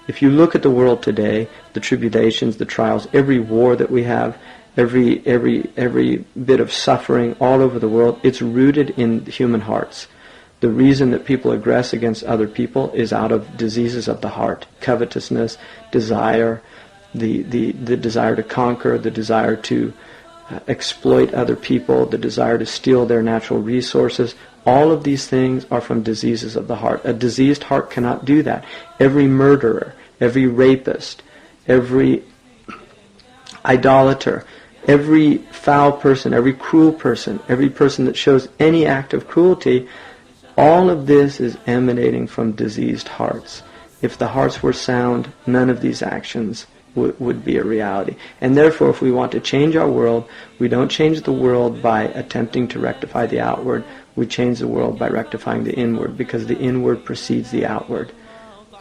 If you look at the world today, the tribulations, the trials, every war that we have, every bit of suffering all over the world, it's rooted in human hearts. The reason that people aggress against other people is out of diseases of the heart, covetousness, desire, the desire to conquer, the desire to exploit other people, the desire to steal their natural resources. All of these things are from diseases of the heart. A diseased heart cannot do that. Every murderer, every rapist, every idolater, every foul person, every cruel person, every person that shows any act of cruelty, all of this is emanating from diseased hearts. If the hearts were sound, none of these actions would be a reality. And therefore, if we want to change our world, we don't change the world by attempting to rectify the outward. We change the world by rectifying the inward, because the inward precedes the outward.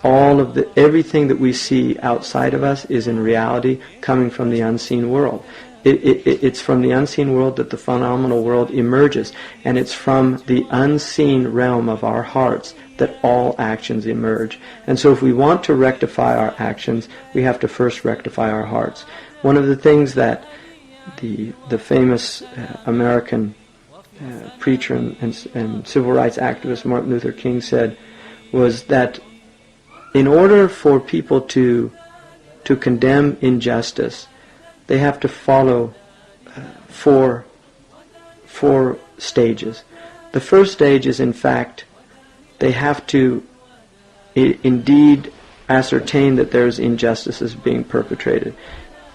Everything that we see outside of us is in reality coming from the unseen world. It's from the unseen world that the phenomenal world emerges, and it's from the unseen realm of our hearts that all actions emerge. And so if we want to rectify our actions, we have to first rectify our hearts. One of the things that the famous American preacher and civil rights activist Martin Luther King said was that in order for people to condemn injustice, they have to follow four stages. The first stage is, in fact, they have to indeed ascertain that there's injustices being perpetrated.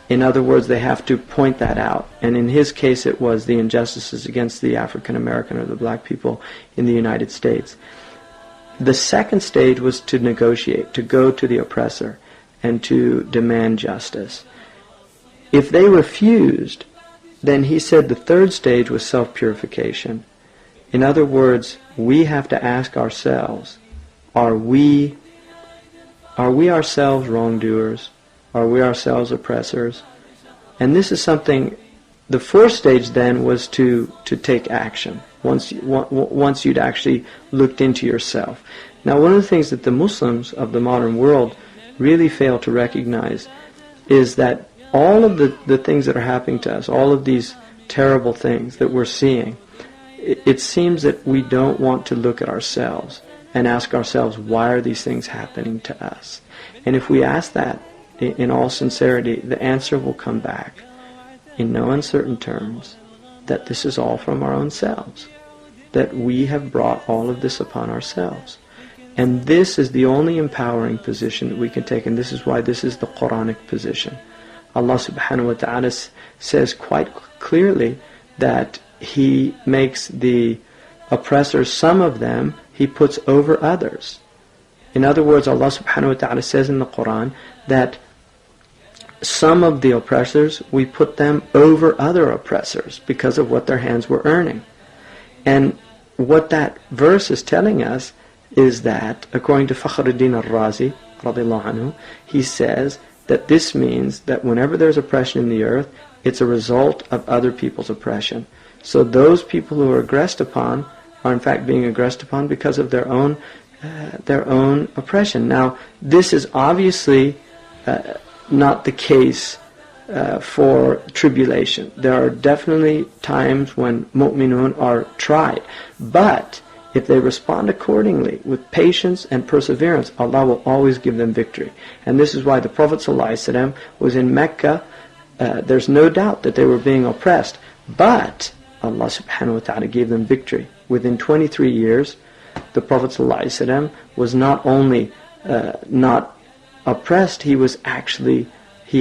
In other words, they have to point that out. And in his case, it was the injustices against the African American or the black people in the United States. The second stage was to negotiate, to go to the oppressor and to demand justice. If they refused, then he said the third stage was self-purification. In other words, we have to ask ourselves, are we ourselves wrongdoers? Are we ourselves oppressors? And this is something, the fourth stage then was to take action, once you'd actually looked into yourself. Now, one of the things that the Muslims of the modern world really fail to recognize is that all of the things that are happening to us, all of these terrible things that we're seeing, it seems that we don't want to look at ourselves and ask ourselves, why are these things happening to us? And if we ask that in all sincerity, the answer will come back in no uncertain terms that this is all from our own selves, that we have brought all of this upon ourselves. And this is the only empowering position that we can take, and this is why this is the Quranic position. Allah subhanahu wa ta'ala says quite clearly that He makes the oppressors, some of them, He puts over others. In other words, Allah subhanahu wa ta'ala says in the Quran that some of the oppressors, we put them over other oppressors because of what their hands were earning. And what that verse is telling us is that, according to Fakhruddin al-Razi, radiallahu anhu, he says that this means that whenever there's oppression in the earth, it's a result of other people's oppression. So those people who are aggressed upon are in fact being aggressed upon because of their own oppression. Now, this is obviously not the case for tribulation. There are definitely times when mu'minun are tried. But if they respond accordingly with patience and perseverance, Allah will always give them victory. And this is why the Prophet ﷺ was in Mecca. There's no doubt that they were being oppressed. But Allah subhanahu wa ta'ala gave them victory. Within 23 years, the Prophet ﷺ was not only not oppressed, he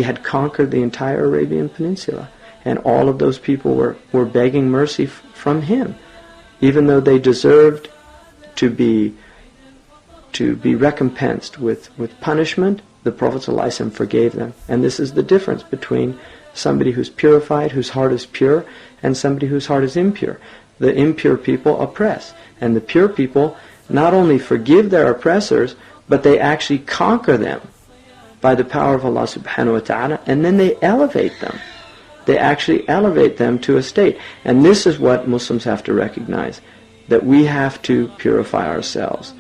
had conquered the entire Arabian Peninsula. And all of those people were begging mercy from him. Even though they deserved to be recompensed with punishment, the Prophet ﷺ forgave them. And this is the difference between somebody who's purified, whose heart is pure, and somebody whose heart is impure. The impure people oppress, and the pure people not only forgive their oppressors, but they actually conquer them by the power of Allah subhanahu wa ta'ala, and then they elevate them. They actually elevate them to a state. And this is what Muslims have to recognize, that we have to purify ourselves.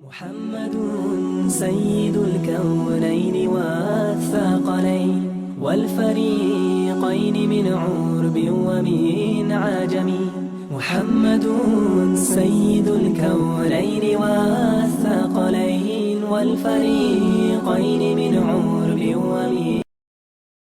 محمد سيد الكونين والثقلين والفريقين من عرب ومن عجم. محمد سيد الكونين والثقلين والفريقين من عرب ومن